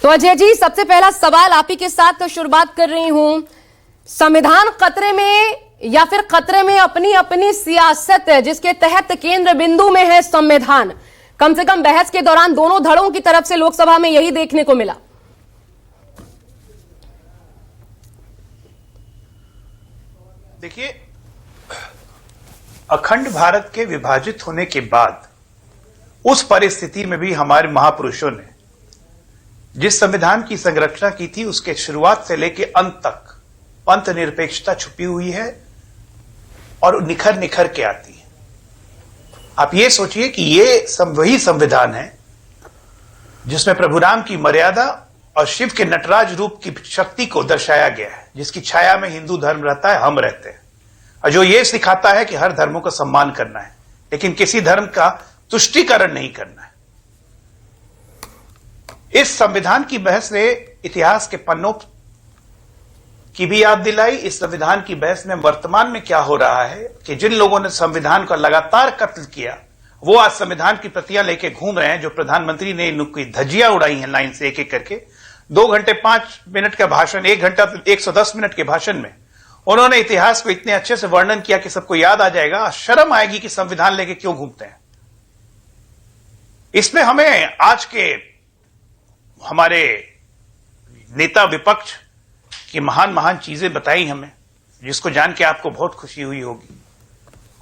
तो अजय जी, सबसे पहला सवाल आप ही के साथ शुरुआत कर रही हूं। संविधान खतरे में या फिर खतरे में अपनी अपनी सियासत है, जिसके तहत केंद्र बिंदु में है संविधान। कम से कम बहस के दौरान दोनों धड़ों की तरफ से लोकसभा में यही देखने को मिला। देखिए, अखंड भारत के विभाजित होने के बाद उस परिस्थिति में भी हमारे महापुरुषों ने जिस संविधान की संरचना की थी, उसके शुरुआत से लेकर अंत तक पंथ निरपेक्षता छुपी हुई है और निखर निखर के आती है। आप ये सोचिए कि ये वही संविधान है जिसमें प्रभु राम की मर्यादा और शिव के नटराज रूप की शक्ति को दर्शाया गया है, जिसकी छाया में हिंदू धर्म रहता है, हम रहते हैं, और जो ये सिखाता है कि हर धर्मों का सम्मान करना है, लेकिन किसी धर्म का तुष्टीकरण नहीं करना है। इस संविधान की बहस ने इतिहास के पन्नों की भी याद दिलाई। इस संविधान की बहस में वर्तमान में क्या हो रहा है कि जिन लोगों ने संविधान का लगातार कत्ल किया, वो आज संविधान की प्रतियां लेके घूम रहे हैं। जो प्रधानमंत्री ने इनकी धज्जियां उड़ाई हैं लाइन से एक एक करके, 2 घंटे 5 मिनट का भाषण, 1 घंटा 110 मिनट के भाषण में उन्होंने इतिहास को इतने अच्छे से वर्णन किया कि सबको याद आ जाएगा। शर्म आएगी कि संविधान लेके क्यों घूमते हैं। इसमें हमें आज के हमारे नेता विपक्ष की महान महान चीजें बताई हमें, जिसको जान के आपको बहुत खुशी हुई होगी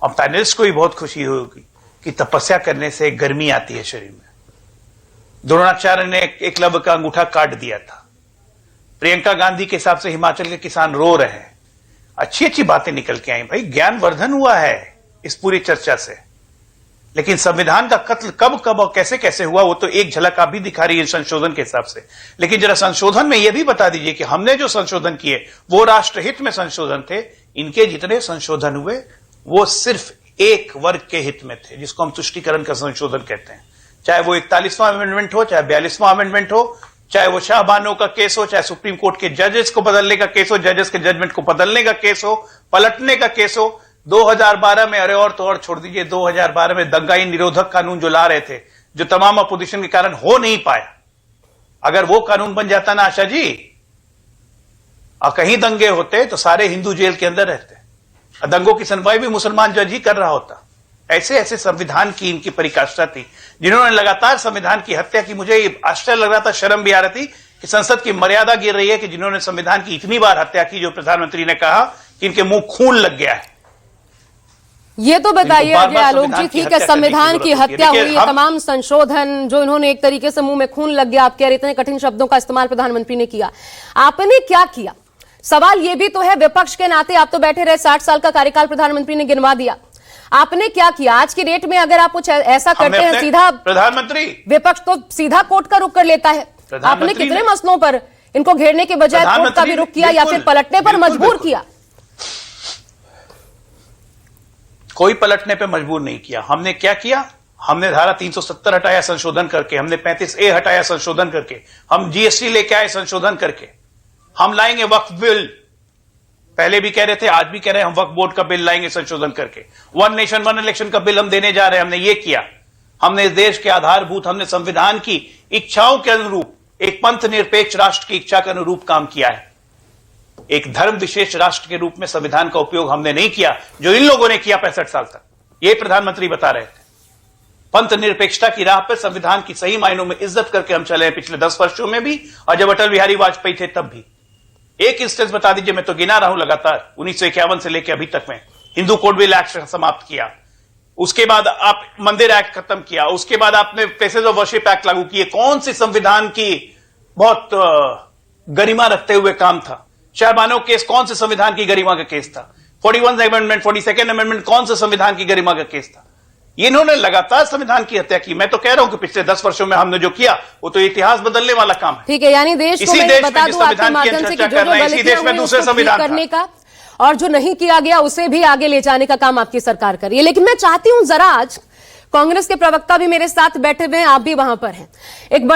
और पैनलिस्ट को भी बहुत खुशी होगी कि तपस्या करने से गर्मी आती है शरीर में। द्रोणाचार्य ने एकलव्य का अंगूठा काट दिया था। प्रियंका गांधी के हिसाब से हिमाचल के किसान रो रहे हैं। अच्छी अच्छी बातें निकल के आई भाई, ज्ञानवर्धन हुआ है इस पूरी चर्चा से। लेकिन संविधान का कत्ल कब कब और कैसे कैसे हुआ, वो तो एक झलक आप भी दिखा रही है संशोधन के हिसाब से। लेकिन जरा संशोधन में यह भी बता दीजिए कि हमने जो संशोधन किए वो राष्ट्रहित में संशोधन थे। इनके जितने संशोधन हुए वो सिर्फ एक वर्ग के हित में थे, जिसको हम तुष्टीकरण का संशोधन कहते हैं। चाहे वो 41वां अमेंडमेंट हो, चाहे 42वां अमेंडमेंट हो, चाहे वो शाहबानो का केस हो, चाहे सुप्रीम कोर्ट के जजेस को बदलने का केस हो, जजेस के जजमेंट को बदलने का केस हो, पलटने का केस हो। 2012 में, अरे और तो और छोड़ दीजिए, 2012 में दंगाई निरोधक कानून जो ला रहे थे, जो तमाम अपोजिशन के कारण हो नहीं पाया। अगर वो कानून बन जाता ना आशा जी, और कहीं दंगे होते तो सारे हिंदू जेल के अंदर रहते, और दंगों की सुनवाई भी मुसलमान जज ही कर रहा होता। ऐसे ऐसे संविधान की इनकी परिकाष्ठा थी, जिन्होंने लगातार संविधान की हत्या की। मुझे आश्चर्य लग रहा था, शर्म भी आ रही थी कि संसद की मर्यादा गिर रही है कि जिन्होंने संविधान की इतनी बार हत्या की, जो प्रधानमंत्री ने कहा कि इनके मुंह खून लग गया है। ये तो बताइए अजय आलोक जी, ठीक है, संविधान की हत्या हुई है, तमाम संशोधन जो इन्होंने एक तरीके से मुंह में खून लग गया, आप कह रहे इतने कठिन शब्दों का इस्तेमाल प्रधानमंत्री ने किया, आपने क्या किया? सवाल ये भी तो है, विपक्ष के नाते आप तो बैठे रहे, 60 साल का कार्यकाल प्रधानमंत्री ने गिनवा दिया, आपने क्या किया? आज की डेट में अगर आप कुछ ऐसा करते हैं, सीधा प्रधानमंत्री, विपक्ष तो सीधा कोर्ट का रुख कर लेता है। आपने कितने मसलों पर इनको घेरने के बजाय कोर्ट का भी रुख किया या फिर पलटने पर मजबूर किया? कोई पलटने पे मजबूर नहीं किया। हमने क्या किया? हमने धारा 370 हटाया संशोधन करके, हमने 35A हटाया संशोधन करके, हम जीएसटी लेके आए संशोधन करके, हम लाएंगे वक्फ बिल, पहले भी कह रहे थे, आज भी कह रहे हैं, हम वक्फ बोर्ड का बिल लाएंगे संशोधन करके, 1 नेशन 1 इलेक्शन का बिल हम देने जा रहे हैं। हमने ये किया। हमने इस देश के आधारभूत, हमने संविधान की इच्छाओं के अनुरूप, एक पंथ निरपेक्ष राष्ट्र की इच्छा के अनुरूप काम किया है। एक धर्म विशेष राष्ट्र के रूप में संविधान का उपयोग हमने नहीं किया, जो इन लोगों ने किया 65 साल तक। ये प्रधानमंत्री बता रहे थे। पंथ निरपेक्षता की राह पर संविधान की सही मायनों में इज्जत करके हम चले हैं पिछले 10 वर्षों में भी, और जब अटल बिहारी वाजपेयी थे तब भी। एक इंस्टेंस बता दीजिए, मैं तो गिना रहा हूं लगातार, 1951 से लेकर अभी तक में हिंदू कोड बिल एक्ट समाप्त किया, उसके बाद आप मंदिर एक्ट खत्म किया, उसके बाद आपने प्लेसेस ऑफ वर्शिप एक्ट लागू किए। कौन सी संविधान की बहुत गरिमा रखते हुए काम था? शाहबानो केस कौन से संविधान की गरिमा का केस था? 41 अमेंडमेंट, 42nd अमेंडमेंट कौन से संविधान की गरिमा का केस था? इन्होंने लगातार संविधान की हत्या की। मैं तो कह रहा हूं कि पिछले 10 वर्षों में हमने जो किया वो तो इतिहास बदलने वाला काम है। ठीक है, यानी देश को मैं बता दूं आपके माध्यम से कि जो गलतियां हुई उसको ठीक करने का और जो नहीं किया गया उसे भी आगे ले जाने का काम आपकी सरकार कर रही है। लेकिन मैं चाहती हूं जरा, आज कांग्रेस के प्रवक्ता भी मेरे साथ बैठे हुए हैं, आप भी वहां पर हैं, एक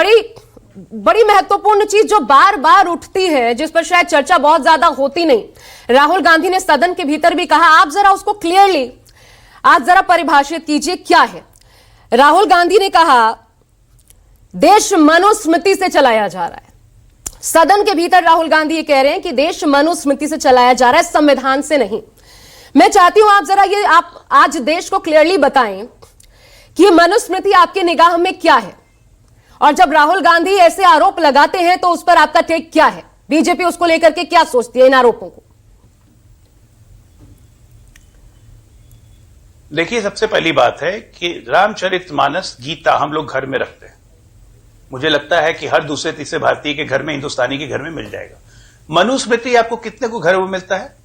बड़ी महत्वपूर्ण चीज जो बार बार उठती है, जिस पर शायद चर्चा बहुत ज्यादा होती नहीं, राहुल गांधी ने सदन के भीतर भी कहा, आप जरा उसको क्लियरली आज जरा परिभाषित कीजिए क्या है। राहुल गांधी ने कहा देश मनुस्मृति से चलाया जा रहा है। सदन के भीतर राहुल गांधी ये कह रहे हैं कि देश मनुस्मृति से चलाया जा रहा है, संविधान से नहीं। मैं चाहती हूं आप जरा ये आप आज देश को क्लियरली बताएं कि मनुस्मृति आपके निगाह में क्या है, और जब राहुल गांधी ऐसे आरोप लगाते हैं तो उस पर आपका टेक क्या है? बीजेपी उसको लेकर के क्या सोचती है, इन आरोपों को? देखिए, सबसे पहली बात है कि रामचरितमानस, गीता हम लोग घर में रखते हैं। मुझे लगता है कि हर दूसरे तीसरे भारतीय के घर में, हिंदुस्तानी के घर में मिल जाएगा। मनुस्मृति आपको कितने को घर में मिलता है?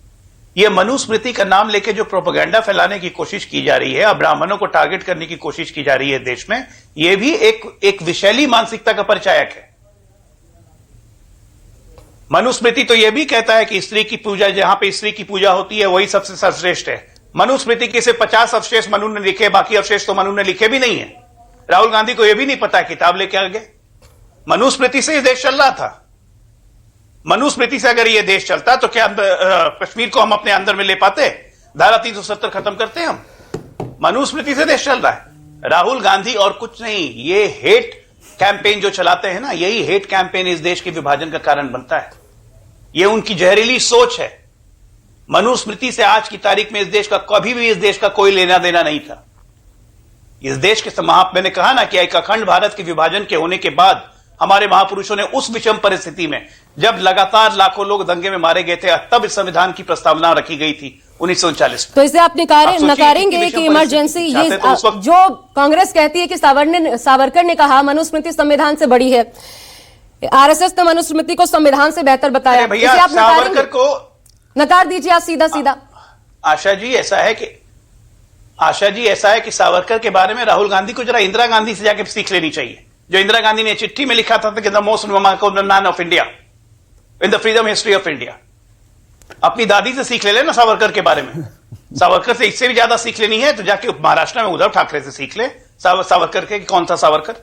यह मनुस्मृति का नाम लेके जो प्रोपेगेंडा फैलाने की कोशिश की जा रही है, अब ब्राह्मणों को टारगेट करने की कोशिश की जा रही है देश में, यह भी एक विशैली मानसिकता का परिचायक है। मनुस्मृति तो यह भी कहता है कि स्त्री की पूजा, जहां पे स्त्री की पूजा होती है वही सबसे सर्वश्रेष्ठ है। मनुस्मृति के से 50 अवशेष मनु ने लिखे, बाकी अवशेष तो मनु ने लिखे भी नहीं है। राहुल गांधी को यह भी नहीं पता, किताब लेके आ गए। मनुस्मृति से यह देश चल रहा था। मनुस्मृति से अगर यह देश चलता तो क्या कश्मीर को हम अपने अंदर में ले पाते? धारा 370 खत्म करते हम। मनुस्मृति से देश चल रहा है। राहुल गांधी और कुछ नहीं, ये हेट कैंपेन जो चलाते हैं ना, यही हेट कैंपेन इस देश के विभाजन का कारण बनता है। ये उनकी जहरीली सोच है। मनुस्मृति से आज की तारीख में इस देश का कभी भी, इस देश का कोई लेना देना नहीं था। इस देश के मैंने कहा ना कि एक अखंड भारत के विभाजन के होने के बाद हमारे महापुरुषों ने उस विषम परिस्थिति में, जब लगातार लाखों लोग दंगे में मारे गए थे, तब इस संविधान की प्रस्तावना रखी गई थी 1939 में। तो इसे आप नकारेंगे कि इमरजेंसी, ये जो कांग्रेस कहती है कि सावरकर ने कहा मनुस्मृति संविधान से बड़ी है, आरएसएस ने मनुस्मृति को संविधान से बेहतर बताया, भैया आप सावरकर को नकार दीजिए आप सीधा सीधा। आशा जी ऐसा है कि सावरकर के बारे में राहुल गांधी को जरा इंदिरा गांधी से जाके सीख लेनी चाहिए। जो इंदिरा गांधी ने चिट्ठी में लिखा था कि the most remarkable man of India in the freedom history of India, अपनी दादी से सीख ले लेना सावरकर के बारे में। सावरकर से इससे भी ज्यादा सीख लेनी है तो जाके महाराष्ट्र में उद्धव ठाकरे से सीख ले सावरकर के। कौन सा सावरकर?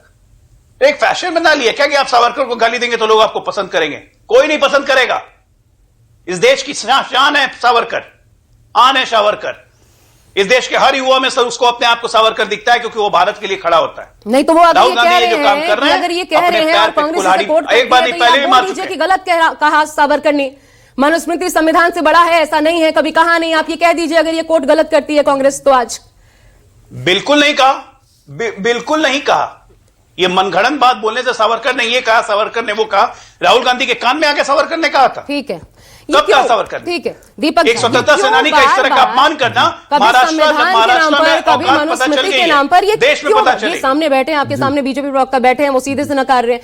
एक फैशन बना लिया क्या कि आप सावरकर को गाली देंगे तो लोग आपको पसंद करेंगे? कोई नहीं पसंद करेगा। इस देश की शान है सावरकर, आन है सावरकर। इस देश के हर युवा में सर उसको अपने आप को सावरकर दिखता है, क्योंकि वो भारत के लिए खड़ा होता है। नहीं तो वो अगर राहुल गांधी ये जो काम कर रहे हैं, अगर ये कह रहे हैं और कांग्रेस से सपोर्ट एक बार नहीं, पहले भी मार चुके हैं कि गलत कहा सावरकर ने, मनुस्मृति संविधान से बड़ा है, ऐसा नहीं है, कभी कहा नहीं। आप ये कह दीजिए अगर ये कोर्ट गलत करती है कांग्रेस तो आज। बिल्कुल नहीं कहा, बिल्कुल नहीं कहा। ये मनगढ़ंत बात बोलने से सावरकर ने ये कहा, सावरकर ने वो कहा, राहुल गांधी के कान में आके सावरकर ने कहा था। ठीक है, कब कहा सावरकर? ठीक है दीपक, एक स्वतंत्रता सेनानी का इस तरह का अपमान करना, महाराष्ट्र में कभी मनुस्मृति के नाम पर, ये देश में पता चले। सामने बैठे हैं आपके सामने बीजेपी प्रवक्ता बैठे हैं, वो सीधे से नकार रहे हैं।